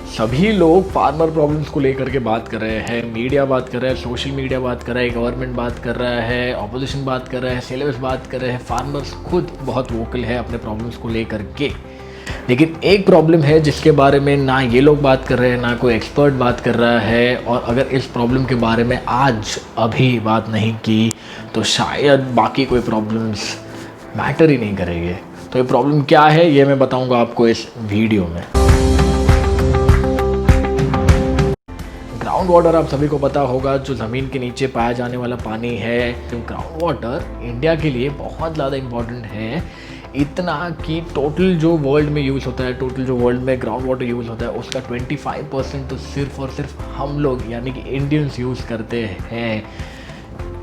सभी लोग farmer problems को लेकर के बात कर रहे हैं, मीडिया बात कर रहा है, सोशल मीडिया बात कर रहा है, गवर्नमेंट बात कर रहा है, ऑपोजिशन बात कर रहा है, सिलेबस बात कर रहे हैं। फार्मर्स खुद बहुत वोकल है अपने प्रॉब्लम्स को लेकर के। लेकिन एक प्रॉब्लम है जिसके बारे में ना ये लोग बात कर रहे हैं, ना कोई एक्सपर्ट बात कर रहा है। और अगर इस प्रॉब्लम के बारे में आज अभी बात नहीं की तो शायद बाकी कोई प्रॉब्लम्स मैटर ही नहीं करेंगे। तो ये प्रॉब्लम क्या है ये मैं बताऊंगा आपको इस वीडियो में। ग्राउंड वाटर आप सभी को पता होगा, जो ज़मीन के नीचे पाया जाने वाला पानी है। तो ग्राउंड वाटर इंडिया के लिए बहुत ज़्यादा इम्पॉर्टेंट है, इतना कि टोटल जो वर्ल्ड में यूज़ होता है, टोटल जो वर्ल्ड में ग्राउंड वाटर यूज़ होता है उसका 25% तो सिर्फ और सिर्फ हम लोग यानी कि इंडियंस यूज़ करते हैं।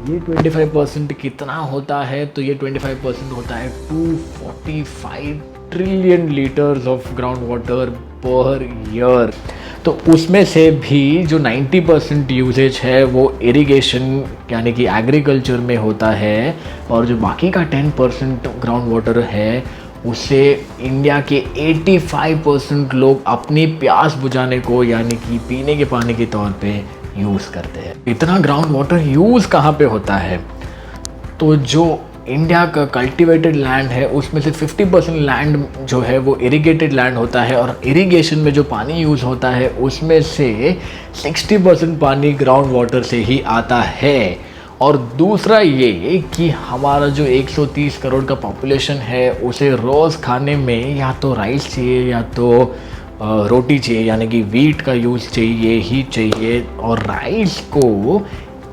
ये 25% कितना होता है? तो ये 25% होता है 245 trillion litres of ground water per year. तो उसमें से भी जो 90% यूजेज है वो इरिगेशन यानी कि एग्रीकल्चर में होता है, और जो बाकी का 10% ग्राउंड वाटर है उसे इंडिया के 85% लोग अपनी प्यास बुझाने को यानी कि पीने के पानी के तौर पे यूज़ करते हैं। इतना ग्राउंड वाटर यूज़ कहाँ पे होता है? तो जो इंडिया का कल्टीवेटेड लैंड है उसमें से 50% लैंड जो है वो इरिगेटेड लैंड होता है, और इरिगेशन में जो पानी यूज़ होता है उसमें से 60% पानी ग्राउंड वाटर से ही आता है। और दूसरा ये कि हमारा जो 130 करोड़ का पॉपुलेशन है उसे रोज़ खाने में या तो राइस चाहिए या तो रोटी चाहिए, यानी कि वीट का यूज़ चाहिए ही चाहिए। और राइस को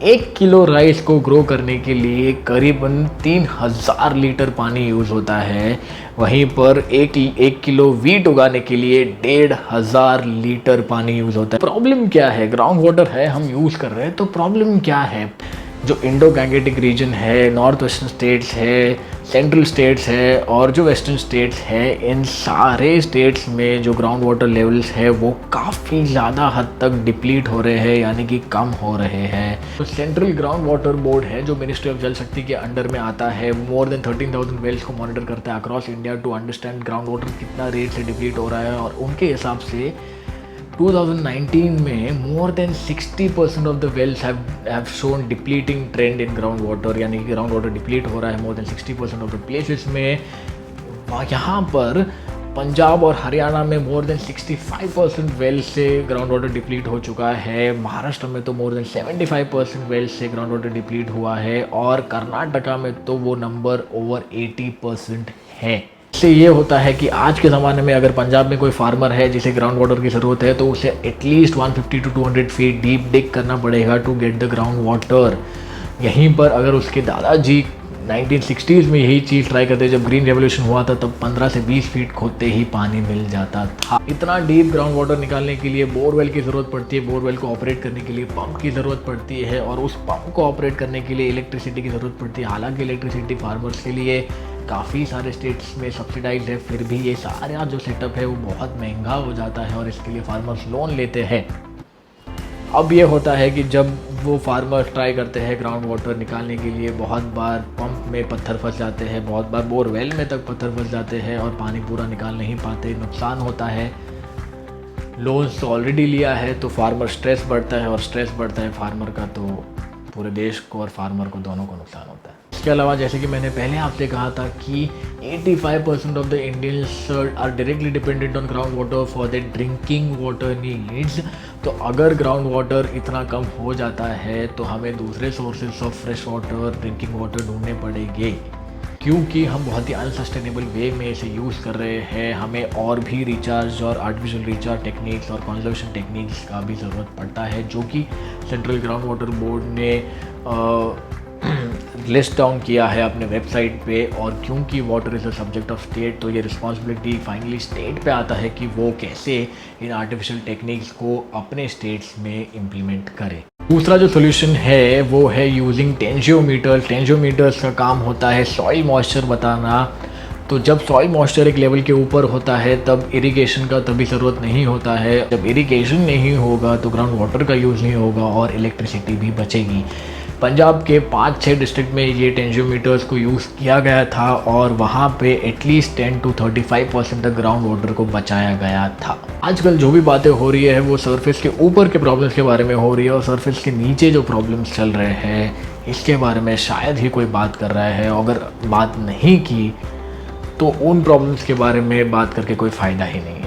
1 किलो राइस को ग्रो करने के लिए करीबन 3000 लीटर पानी यूज़ होता है। वहीं पर एक किलो वीट उगाने के लिए 1500 लीटर पानी यूज़ होता है। प्रॉब्लम क्या है? ग्राउंड वाटर है, हम यूज़ कर रहे हैं, तो प्रॉब्लम क्या है? जो इंडो गैंगेटिक रीजन है, नॉर्थ वेस्टर्न स्टेट्स है, सेंट्रल स्टेट्स है और जो वेस्टर्न स्टेट्स है, इन सारे स्टेट्स में जो ग्राउंड वाटर लेवल्स है वो काफ़ी ज़्यादा हद तक डिप्लीट हो रहे हैं, यानी कि कम हो रहे हैं। तो सेंट्रल ग्राउंड वाटर बोर्ड है जो मिनिस्ट्री ऑफ जल शक्ति के अंडर में आता है, मोर देन 13,000 वेल्स को मॉनिटर करता है across India to understand ground water कितना रेट से डिप्लीट हो रहा है। और उनके हिसाब से 2019 में more than 60% of the wells have shown depleting trend in ground water, यानी कि ग्राउंड वाटर डिप्लीट हो रहा है more than 60% of the places में। यहाँ पर पंजाब और हरियाणा में मोर देन 65% वेल्स से ग्राउंड वाटर डिप्लीट हो चुका है। महाराष्ट्र में तो मोर देन 75% वेल्स से ग्राउंड वाटर डिप्लीट हुआ है, और कर्नाटका में तो वो नंबर ओवर 80% है। इससे ये होता है कि आज के ज़माने में अगर पंजाब में कोई फार्मर है जिसे ग्राउंड वाटर की ज़रूरत है तो उसे at least 150 to 200 feet deep dig करना पड़ेगा to get the ground water. यहीं पर अगर उसके दादाजी 1960s में यही चीज़ ट्राई करते, जब ग्रीन रेवोल्यूशन हुआ था तब 15 से 20 फीट खोदते ही पानी मिल जाता था। इतना डीप ग्राउंड वाटर निकालने के लिए बोरवेल की ज़रूरत पड़ती है, बोरवेल को ऑपरेट करने के लिए पंप की ज़रूरत पड़ती है, और उस पंप को ऑपरेट करने के लिए इलेक्ट्रिसिटी की ज़रूरत पड़ती है। हालांकि इलेक्ट्रिसिटी फार्मर्स के लिए काफ़ी सारे स्टेट्स में सब्सिडाइज है, फिर भी ये सारा जो सेटअप है वो बहुत महंगा हो जाता है और इसके लिए फार्मर्स लोन लेते हैं। अब ये होता है कि जब वो फार्मर्स ट्राई करते हैं ग्राउंड वाटर निकालने के लिए, बहुत बार पंप में पत्थर फंस जाते हैं, बहुत बार बोरवेल में तक पत्थर फंस जाते हैं और पानी पूरा निकाल नहीं पाते, नुकसान होता है। लोन्स तो ऑलरेडी लिया है तो फार्मर स्ट्रेस बढ़ता है, और स्ट्रेस बढ़ता है फार्मर का तो पूरे देश को और फार्मर को दोनों को नुकसान होता है। इसके अलावा जैसे कि मैंने पहले आपसे कहा था कि 85% of the Indians are directly dependent on ground water for the drinking water needs. तो अगर ग्राउंड वाटर इतना कम हो जाता है तो हमें दूसरे sources of fresh water, drinking water ढूंढने पड़ेंगे, क्योंकि हम बहुत ही अनसस्टेनेबल वे में इसे यूज़ कर रहे हैं। हमें और भी रिचार्ज और आर्टिफिशियल रिचार्ज टेक्निक्स और कंजर्वेशन टेक्निक्स का भी ज़रूरत पड़ता है, जो कि सेंट्रल ग्राउंड वाटर बोर्ड ने लिस्ट डाउन किया है अपने वेबसाइट पे। और क्योंकि water is a subject of state तो ये रिस्पॉन्सिबिलिटी फाइनली स्टेट पे आता है कि वो कैसे इन आर्टिफिशियल टेक्निक्स को अपने स्टेट्स में इम्प्लीमेंट करे। दूसरा जो सोल्यूशन है वो है यूजिंग टेंजियोमीटर्स। टेंजियोमीटर्स का काम होता है सॉइल मॉइस्चर बताना। तो जब सॉइल मॉइस्चर एक लेवल के ऊपर होता है तब इरिगेशन का तभी ज़रूरत नहीं होता है। जब इरिगेशन नहीं होगा तो ग्राउंड वाटर का यूज़ नहीं होगा और इलेक्ट्रिसिटी भी बचेगी। पंजाब के 5-6 डिस्ट्रिक्ट में ये टेंजियोमीटर्स को यूज़ किया गया था और वहाँ पे एटलीस्ट 10 to 35% तक ग्राउंड वाटर को बचाया गया था। आजकल जो भी बातें हो रही है वो सरफेस के ऊपर के प्रॉब्लम्स के बारे में हो रही है और सरफेस के नीचे जो प्रॉब्लम्स चल रहे हैं इसके बारे में शायद ही कोई बात कर रहा है। अगर बात नहीं की तो उन प्रॉब्लम्स के बारे में बात करके कोई फ़ायदा ही नहीं है।